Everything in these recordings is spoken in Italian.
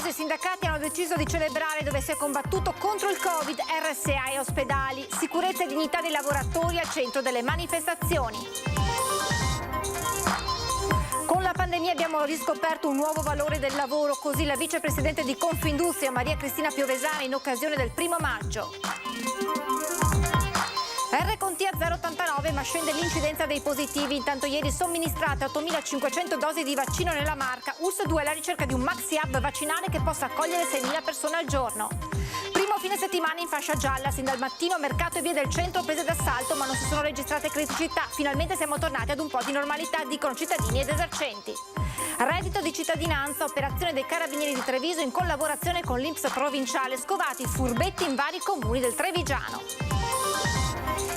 Treviso i sindacati hanno deciso di celebrare dove si è combattuto contro il Covid, RSA e ospedali. Sicurezza e dignità dei lavoratori al centro delle manifestazioni. Con la pandemia abbiamo riscoperto un nuovo valore del lavoro, così la vicepresidente di Confindustria Maria Cristina Piovesana in occasione del 1° maggio. R-Conti a 0,89 ma scende l'incidenza dei positivi. Intanto ieri somministrate 8.500 dosi di vaccino nella Marca. ULSS 2 alla ricerca di un maxi hub vaccinale che possa accogliere 6.000 persone al giorno. Primo fine settimana in fascia gialla, sin dal mattino mercato e vie del centro prese d'assalto ma non si sono registrate criticità. Finalmente siamo tornati ad un po' di normalità, dicono cittadini ed esercenti. Reddito di cittadinanza, operazione dei Carabinieri di Treviso in collaborazione con l'INPS provinciale, scovati furbetti in vari comuni del Trevigiano.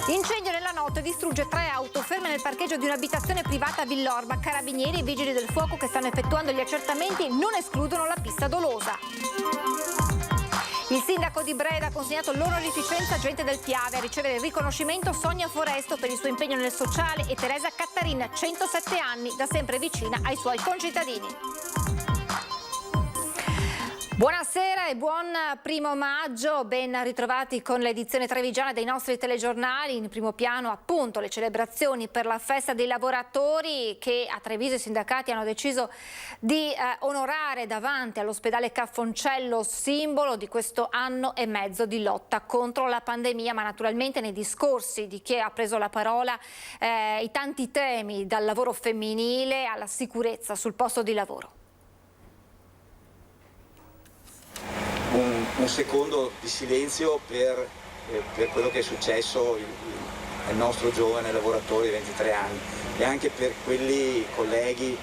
Incendio nella notte distrugge 3 auto ferme nel parcheggio di un'abitazione privata a Villorba. Carabinieri e vigili del fuoco che stanno effettuando gli accertamenti non escludono la pista dolosa. Il sindaco di Breda ha consegnato l'onorificenza a gente del Piave. A ricevere il riconoscimento Sonia Foresto per il suo impegno nel sociale e Teresa Cattarin, 107 anni, da sempre vicina ai suoi concittadini. Buonasera e buon 1° maggio, ben ritrovati con l'edizione trevigiana dei nostri telegiornali. In primo piano appunto le celebrazioni per la festa dei lavoratori che a Treviso i sindacati hanno deciso di onorare davanti all'ospedale Caffoncello, simbolo di questo anno e mezzo di lotta contro la pandemia, ma naturalmente nei discorsi di chi ha preso la parola i tanti temi, dal lavoro femminile alla sicurezza sul posto di lavoro. Un secondo di silenzio per quello che è successo al nostro giovane lavoratore di 23 anni e anche per quelli colleghi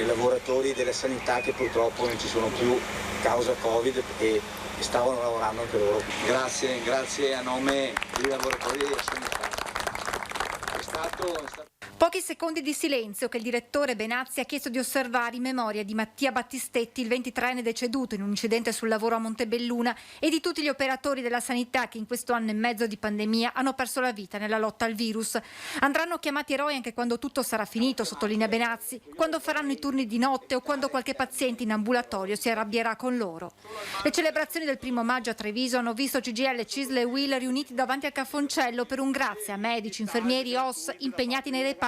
lavoratori della sanità che purtroppo non ci sono più causa Covid e stavano lavorando anche loro. Grazie a nome dei lavoratori della sanità. È stato... Pochi secondi di silenzio che il direttore Benazzi ha chiesto di osservare in memoria di Mattia Battistetti, il 23enne deceduto in un incidente sul lavoro a Montebelluna, e di tutti gli operatori della sanità che in questo anno e mezzo di pandemia hanno perso la vita nella lotta al virus. Andranno chiamati eroi anche quando tutto sarà finito, sottolinea Benazzi, quando faranno i turni di notte o quando qualche paziente in ambulatorio si arrabbierà con loro. Le celebrazioni del 1° maggio a Treviso hanno visto CGIL, CISL e UIL riuniti davanti al Caffoncello per un grazie a medici, infermieri, OSS impegnati nei reparti,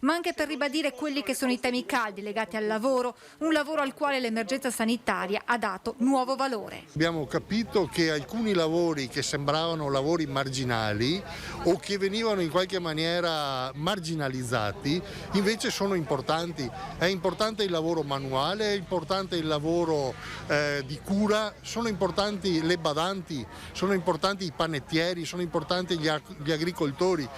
ma anche per ribadire quelli che sono i temi caldi legati al lavoro, un lavoro al quale l'emergenza sanitaria ha dato nuovo valore. Abbiamo capito che alcuni lavori che sembravano lavori marginali o che venivano in qualche maniera marginalizzati invece sono importanti. È importante il lavoro manuale, è importante il lavoro di cura, sono importanti le badanti, sono importanti i panettieri, sono importanti gli agricoltori.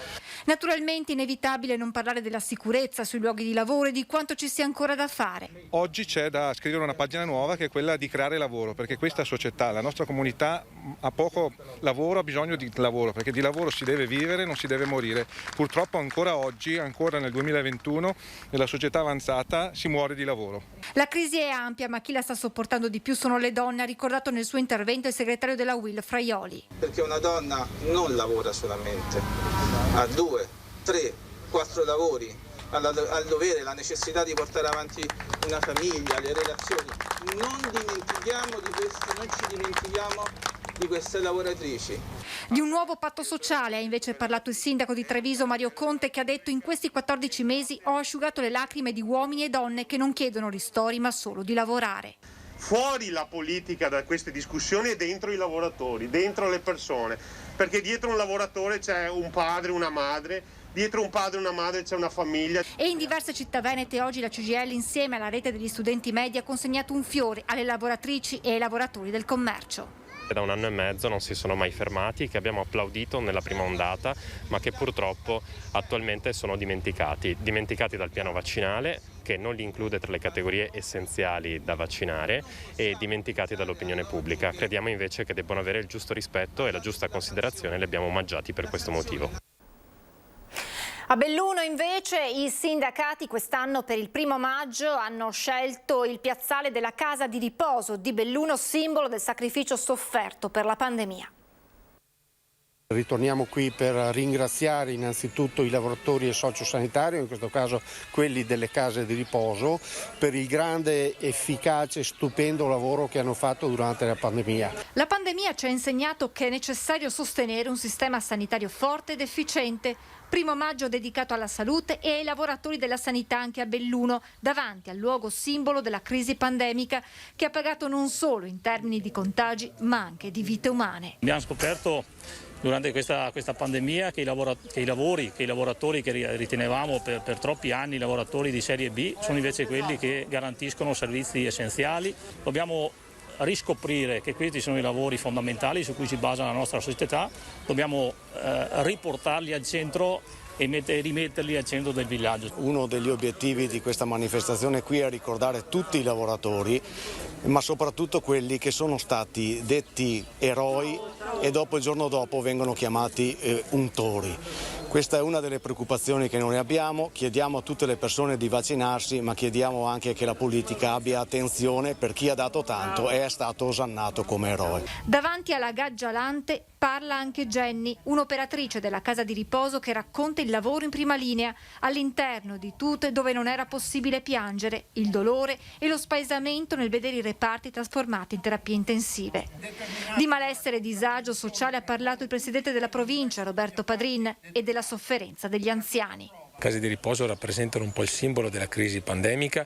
Naturalmente inevitabile non parlare della sicurezza sui luoghi di lavoro e di quanto ci sia ancora da fare. Oggi c'è da scrivere una pagina nuova che è quella di creare lavoro, perché questa società, la nostra comunità ha poco lavoro, ha bisogno di lavoro, perché di lavoro si deve vivere, non si deve morire. Purtroppo ancora oggi, ancora nel 2021, nella società avanzata si muore di lavoro. La crisi è ampia, ma chi la sta sopportando di più sono le donne, ha ricordato nel suo intervento il segretario della UIL Fraioli. Perché una donna non lavora solamente, ha 2, 3, 4 lavori, al dovere, la necessità di portare avanti una famiglia, le relazioni. Non ci dimentichiamo di queste lavoratrici. Di un nuovo patto sociale ha invece parlato il sindaco di Treviso Mario Conte, che ha detto: in questi 14 mesi ho asciugato le lacrime di uomini e donne che non chiedono ristori ma solo di lavorare. Fuori la politica da queste discussioni e dentro i lavoratori, dentro le persone, perché dietro un lavoratore c'è un padre, una madre, dietro un padre e una madre c'è una famiglia. E in diverse città venete oggi la CGIL insieme alla rete degli studenti medi ha consegnato un fiore alle lavoratrici e ai lavoratori del commercio. Da 1 anno e mezzo non si sono mai fermati, che abbiamo applaudito nella prima ondata, ma che purtroppo attualmente sono dimenticati dal piano vaccinale, che non li include tra le categorie essenziali da vaccinare, e dimenticati dall'opinione pubblica. Crediamo invece che debbano avere il giusto rispetto e la giusta considerazione, e li abbiamo omaggiati per questo motivo. A Belluno invece i sindacati quest'anno per il 1° maggio hanno scelto il piazzale della casa di riposo di Belluno, simbolo del sacrificio sofferto per la pandemia. Ritorniamo qui per ringraziare innanzitutto i lavoratori e sociosanitari, in questo caso quelli delle case di riposo, per il grande, efficace, stupendo lavoro che hanno fatto durante la pandemia. La pandemia ci ha insegnato che è necessario sostenere un sistema sanitario forte ed efficiente. 1° maggio dedicato alla salute e ai lavoratori della sanità anche a Belluno, davanti al luogo simbolo della crisi pandemica che ha pagato non solo in termini di contagi ma anche di vite umane. Abbiamo scoperto durante questa pandemia che i lavoratori che ritenevamo per troppi anni lavoratori di serie B sono invece quelli che garantiscono servizi essenziali. Dobbiamo riscoprire che questi sono i lavori fondamentali su cui si basa la nostra società, dobbiamo riportarli al centro e rimetterli al centro del villaggio. Uno degli obiettivi di questa manifestazione qui è ricordare tutti i lavoratori, ma soprattutto quelli che sono stati detti eroi e il giorno dopo vengono chiamati untori. Questa è una delle preoccupazioni che noi abbiamo, chiediamo a tutte le persone di vaccinarsi, ma chiediamo anche che la politica abbia attenzione per chi ha dato tanto e è stato osannato come eroe. Davanti alla Gaggialante parla anche Jenny, un'operatrice della casa di riposo che racconta il lavoro in prima linea, all'interno di tute dove non era possibile piangere, il dolore e lo spaesamento nel vedere i reparti trasformati in terapie intensive. Di malessere e disagio sociale ha parlato il presidente della provincia, Roberto Padrin, e della sofferenza degli anziani. Case di riposo rappresentano un po' il simbolo della crisi pandemica,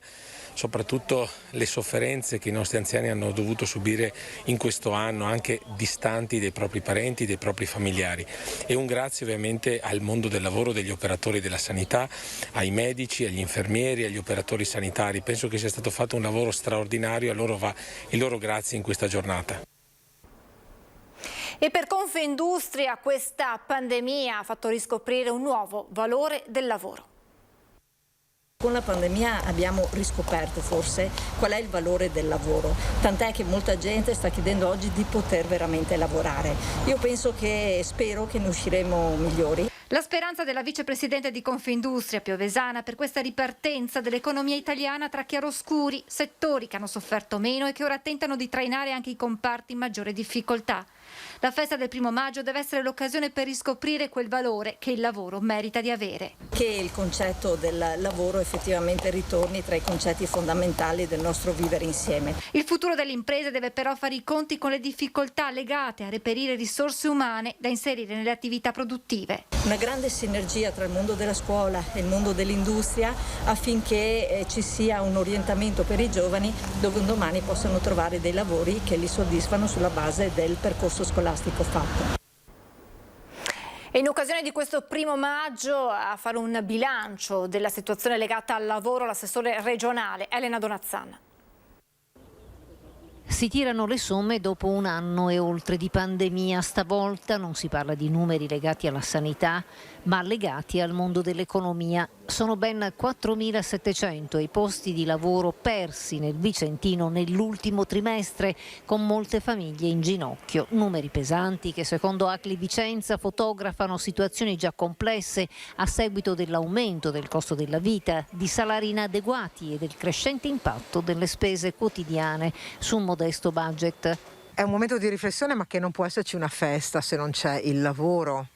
soprattutto le sofferenze che i nostri anziani hanno dovuto subire in questo anno, anche distanti dai propri parenti, dai propri familiari. E un grazie ovviamente al mondo del lavoro degli operatori della sanità, ai medici, agli infermieri, agli operatori sanitari. Penso che sia stato fatto un lavoro straordinario e a loro va il loro grazie in questa giornata. E per Confindustria questa pandemia ha fatto riscoprire un nuovo valore del lavoro. Con la pandemia abbiamo riscoperto forse qual è il valore del lavoro, tant'è che molta gente sta chiedendo oggi di poter veramente lavorare. Io penso e spero che ne usciremo migliori. La speranza della vicepresidente di Confindustria Piovesana per questa ripartenza dell'economia italiana tra chiaroscuri, settori che hanno sofferto meno e che ora tentano di trainare anche i comparti in maggiore difficoltà. La festa del 1° maggio deve essere l'occasione per riscoprire quel valore che il lavoro merita di avere. Che il concetto del lavoro effettivamente ritorni tra i concetti fondamentali del nostro vivere insieme. Il futuro delle imprese deve però fare i conti con le difficoltà legate a reperire risorse umane da inserire nelle attività produttive. Una grande sinergia tra il mondo della scuola e il mondo dell'industria affinché ci sia un orientamento per i giovani dove un domani possano trovare dei lavori che li soddisfano sulla base del percorso scolastico fatto. E in occasione di questo 1° maggio a fare un bilancio della situazione legata al lavoro l'assessore regionale Elena Donazzan. Si tirano le somme dopo un anno e oltre di pandemia. Stavolta non si parla di numeri legati alla sanità, ma legati al mondo dell'economia. Sono ben 4.700 i posti di lavoro persi nel Vicentino nell'ultimo trimestre, con molte famiglie in ginocchio. Numeri pesanti che secondo Acli Vicenza fotografano situazioni già complesse a seguito dell'aumento del costo della vita, di salari inadeguati e del crescente impatto delle spese quotidiane su un modesto budget. È un momento di riflessione, ma che non può esserci una festa se non c'è il lavoro.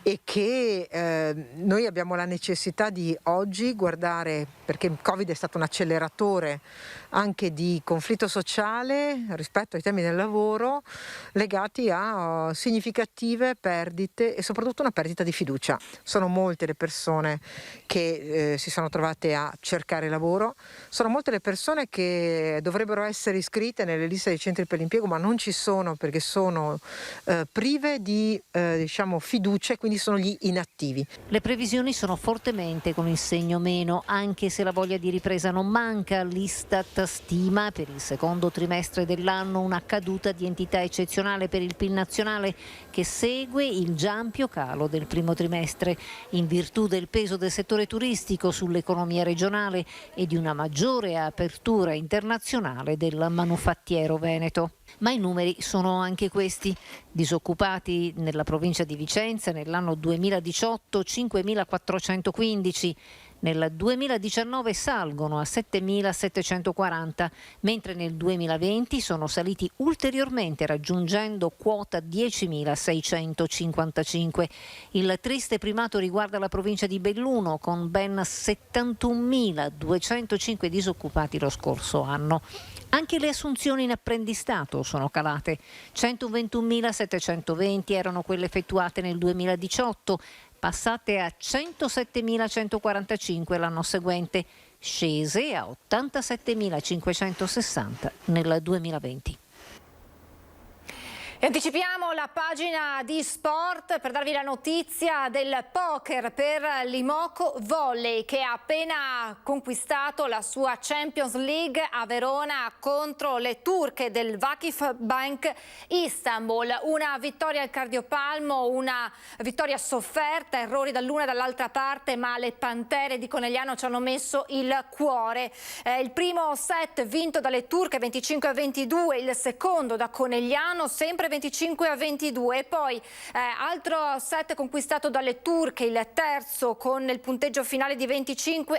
E che noi abbiamo la necessità di oggi guardare, perché il Covid è stato un acceleratore anche di conflitto sociale rispetto ai temi del lavoro legati a significative perdite e soprattutto una perdita di fiducia. Sono molte le persone che si sono trovate a cercare lavoro, sono molte le persone che dovrebbero essere iscritte nelle liste dei centri per l'impiego ma non ci sono perché sono prive di fiducia e quindi sono gli inattivi. Le previsioni sono fortemente con il segno meno, anche se la voglia di ripresa non manca. L'Istat stima per il secondo trimestre dell'anno una caduta di entità eccezionale per il PIL nazionale che segue il già ampio calo del primo trimestre in virtù del peso del settore turistico sull'economia regionale e di una maggiore apertura internazionale del manufattiero veneto. Ma i numeri sono anche questi. Disoccupati nella provincia di Vicenza nell'anno 2018 5.415, Nel 2019 salgono a 7.740, mentre nel 2020 sono saliti ulteriormente raggiungendo quota 10.655. Il triste primato riguarda la provincia di Belluno con ben 71.205 disoccupati lo scorso anno. Anche le assunzioni in apprendistato sono calate. 121.720 erano quelle effettuate nel 2018, passate a 107.145 l'anno seguente, scese a 87.560 nel 2020. E anticipiamo la pagina di sport per darvi la notizia del poker per l'Imoco Volley, che ha appena conquistato la sua Champions League a Verona contro le turche del Vakif Bank Istanbul. Una vittoria al cardiopalmo, una vittoria sofferta, errori dall'una e dall'altra parte, ma le Pantere di Conegliano ci hanno messo il cuore. Il primo set vinto dalle turche 25-22, il secondo da Conegliano sempre 25-22 e poi altro set conquistato dalle turche, il terzo con il punteggio finale di 25-23,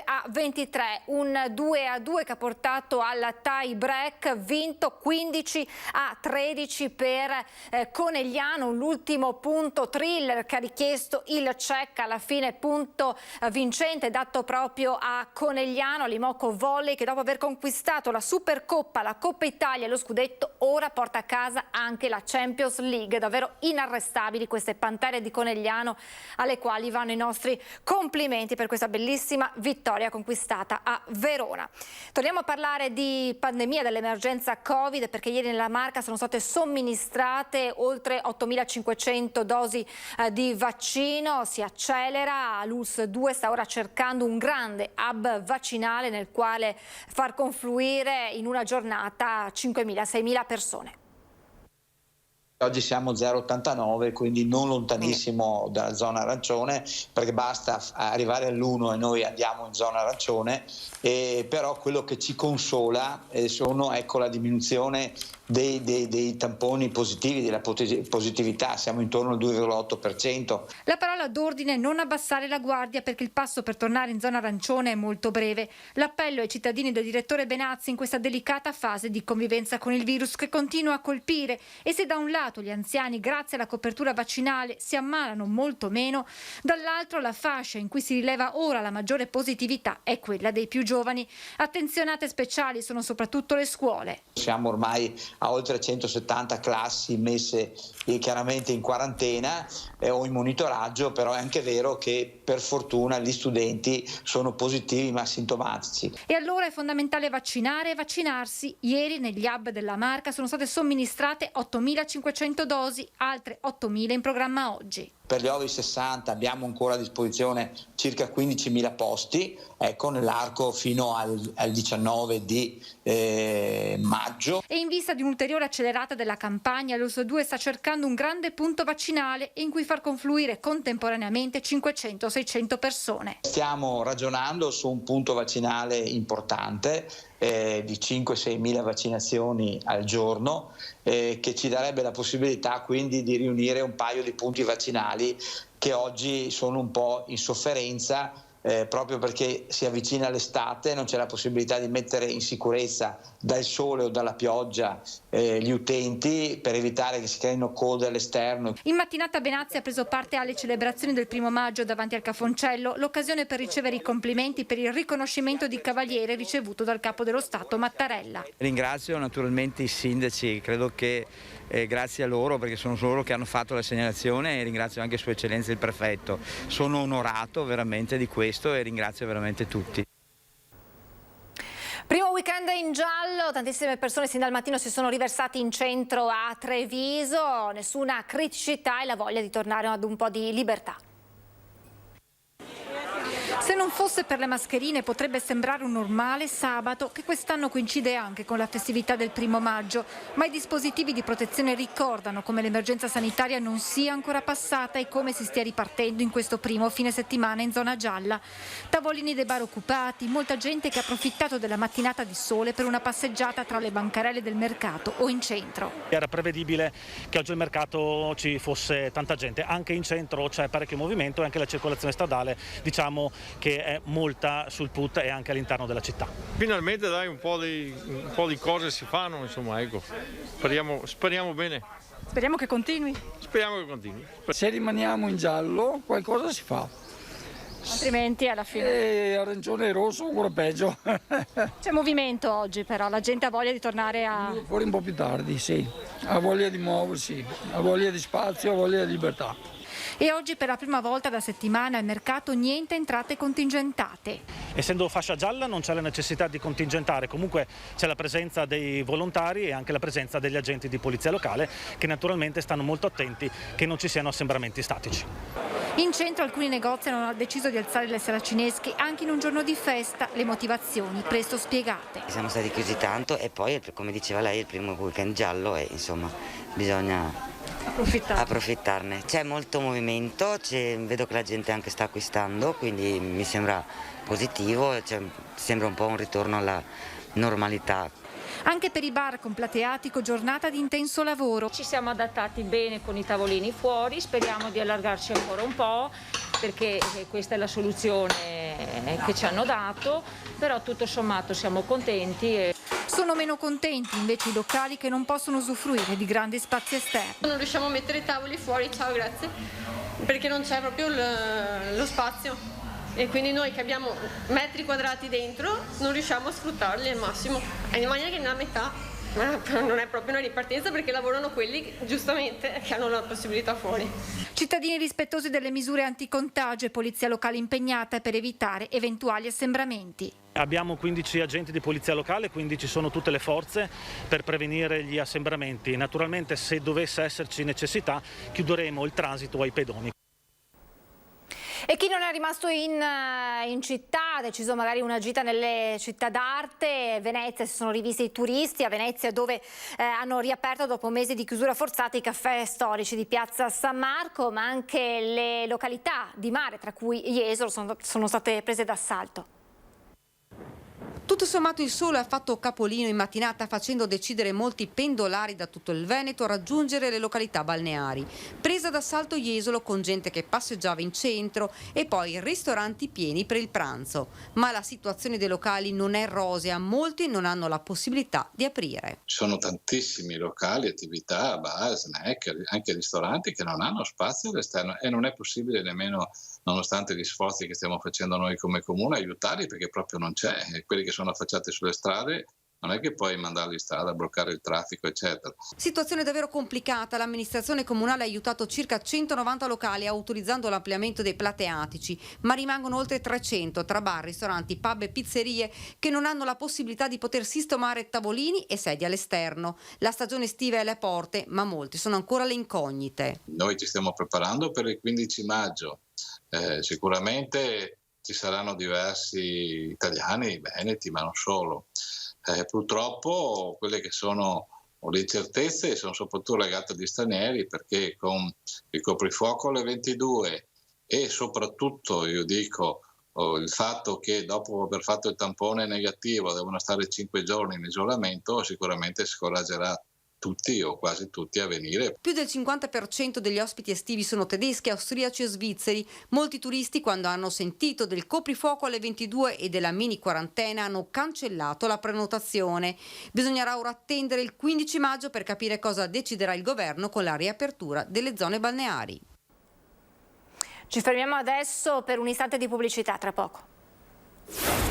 un 2-2 che ha portato al tie break, vinto 15-13 per Conegliano, l'ultimo punto thriller che ha richiesto il check, alla fine punto vincente dato proprio a Conegliano. L'Imoco Volley, che dopo aver conquistato la Supercoppa, la Coppa Italia e lo scudetto, ora porta a casa anche la Champions League. Davvero inarrestabili queste Pantere di Conegliano, alle quali vanno i nostri complimenti per questa bellissima vittoria conquistata a Verona. Torniamo a parlare di pandemia, dell'emergenza Covid, perché ieri nella Marca sono state somministrate oltre 8.500 dosi di vaccino. Si accelera, l'ULSS 2 sta ora cercando un grande hub vaccinale nel quale far confluire in una giornata 5.000-6.000 persone. Oggi siamo 0,89, quindi non lontanissimo dalla zona arancione, perché basta arrivare all'1 e noi andiamo in zona arancione, però quello che ci consola sono la diminuzione dei tamponi positivi, della positività, siamo intorno al 2,8%. La parola d'ordine: non abbassare la guardia, perché il passo per tornare in zona arancione è molto breve. L'appello ai cittadini del direttore Benazzi in questa delicata fase di convivenza con il virus che continua a colpire, e se da un lato gli anziani grazie alla copertura vaccinale si ammalano molto meno, dall'altro la fascia in cui si rileva ora la maggiore positività è quella dei più giovani. Attenzionate speciali sono soprattutto le scuole. Siamo ormai a oltre 170 classi messe chiaramente in quarantena o in monitoraggio, però è anche vero che per fortuna gli studenti sono positivi ma asintomatici. E allora è fondamentale vaccinare e vaccinarsi. Ieri negli hub della Marca sono state somministrate 8.500 dosi, altre 8.000 in programma oggi. Per gli over 60 abbiamo ancora a disposizione circa 15.000 posti, nell'arco fino al 19 di maggio. E in vista di un'ulteriore accelerata della campagna, l'ULSS 2 sta cercando un grande punto vaccinale in cui far confluire contemporaneamente 500-600 persone. Stiamo ragionando su un punto vaccinale importante di 5-6.000 vaccinazioni al giorno, che ci darebbe la possibilità quindi di riunire un paio di punti vaccinali che oggi sono un po' in sofferenza, proprio perché si avvicina l'estate, non c'è la possibilità di mettere in sicurezza dal sole o dalla pioggia gli utenti, per evitare che si creino code all'esterno. In mattinata Benazzi ha preso parte alle celebrazioni del 1° maggio davanti al Cafoncello, l'occasione per ricevere i complimenti per il riconoscimento di cavaliere ricevuto dal capo dello Stato Mattarella. Ringrazio naturalmente i sindaci, credo che grazie a loro, perché sono loro che hanno fatto la segnalazione, e ringrazio anche Sua Eccellenza il Prefetto. Sono onorato veramente di questo e ringrazio veramente tutti. Primo weekend in giallo, tantissime persone sin dal mattino si sono riversati in centro a Treviso, nessuna criticità e la voglia di tornare ad un po' di libertà. Se non fosse per le mascherine potrebbe sembrare un normale sabato, che quest'anno coincide anche con la festività del 1° maggio, ma i dispositivi di protezione ricordano come l'emergenza sanitaria non sia ancora passata e come si stia ripartendo in questo primo fine settimana in zona gialla. Tavolini dei bar occupati, molta gente che ha approfittato della mattinata di sole per una passeggiata tra le bancarelle del mercato o in centro. Era prevedibile che oggi al mercato ci fosse tanta gente, anche in centro c'è parecchio movimento e anche la circolazione stradale diciamo che che è molta sul PUT e anche all'interno della città. Finalmente dai, un po' di cose si fanno, insomma, ecco. Speriamo bene. Speriamo che continui. Speriamo che continui. Se rimaniamo in giallo qualcosa si fa. Altrimenti alla fine. Arancione e rosso ancora peggio. C'è movimento oggi però, la gente ha voglia di tornare a... Fuori un po' più tardi, sì. Ha voglia di muoversi, ha voglia di spazio, ha voglia di libertà. E oggi per la prima volta da settimana al mercato niente entrate contingentate. Essendo fascia gialla non c'è la necessità di contingentare, comunque c'è la presenza dei volontari e anche la presenza degli agenti di polizia locale che naturalmente stanno molto attenti che non ci siano assembramenti statici. In centro alcuni negozi hanno deciso di alzare le saracinesche anche in un giorno di festa, le motivazioni presto spiegate. Siamo stati chiusi tanto e poi, come diceva lei, il primo weekend giallo e insomma bisogna approfittarne. C'è molto movimento, vedo che la gente anche sta acquistando, quindi mi sembra positivo, sembra un po' un ritorno alla normalità. Anche per i bar con plateatico giornata di intenso lavoro. Ci siamo adattati bene con i tavolini fuori, speriamo di allargarci ancora un po' perché questa è la soluzione che ci hanno dato, però tutto sommato siamo contenti. Sono meno contenti invece i locali che non possono usufruire di grandi spazi esterni. Non riusciamo a mettere i tavoli fuori, ciao grazie, perché non c'è proprio lo spazio. E quindi noi che abbiamo metri quadrati dentro non riusciamo a sfruttarli al massimo, in maniera che nella metà non è proprio una ripartenza perché lavorano quelli giustamente che hanno la possibilità fuori. Cittadini rispettosi delle misure anticontagio e polizia locale impegnata per evitare eventuali assembramenti. Abbiamo 15 agenti di polizia locale, quindi ci sono tutte le forze per prevenire gli assembramenti. Naturalmente se dovesse esserci necessità chiuderemo il transito ai pedoni. E chi non è rimasto in città ha deciso magari una gita nelle città d'arte. Venezia, si sono rivisti i turisti a Venezia dove hanno riaperto dopo mesi di chiusura forzata i caffè storici di Piazza San Marco, ma anche le località di mare, tra cui Jesolo, sono state prese d'assalto. Tutto sommato il sole ha fatto capolino in mattinata facendo decidere molti pendolari da tutto il Veneto a raggiungere le località balneari. Presa d'assalto Jesolo con gente che passeggiava in centro e poi ristoranti pieni per il pranzo. Ma la situazione dei locali non è rosea, molti non hanno la possibilità di aprire. Ci sono tantissimi locali, attività, bar, snack, anche ristoranti che non hanno spazio all'esterno e non è possibile nemmeno, nonostante gli sforzi che stiamo facendo noi come comune, aiutarli perché proprio non c'è. E quelli che sono affacciati sulle strade non è che puoi mandarli in strada, bloccare il traffico, eccetera. Situazione davvero complicata. L'amministrazione comunale ha aiutato circa 190 locali autorizzando l'ampliamento dei plateatici, ma rimangono oltre 300 tra bar, ristoranti, pub e pizzerie che non hanno la possibilità di poter sistemare tavolini e sedie all'esterno. La stagione estiva è alle porte, ma molti sono ancora alle incognite. Noi ci stiamo preparando per il 15 maggio. Sicuramente ci saranno diversi italiani, veneti, ma non solo. Purtroppo quelle che sono le incertezze sono soprattutto legate agli stranieri perché con il coprifuoco alle 22 e soprattutto io dico il fatto che dopo aver fatto il tampone negativo devono stare 5 giorni in isolamento sicuramente scoraggerà tutti o quasi tutti a venire. Più del 50% degli ospiti estivi sono tedeschi, austriaci e svizzeri. Molti turisti, quando hanno sentito del coprifuoco alle 22 e della mini quarantena, hanno cancellato la prenotazione. Bisognerà ora attendere il 15 maggio per capire cosa deciderà il governo con la riapertura delle zone balneari. Ci fermiamo adesso per un istante di pubblicità, tra poco.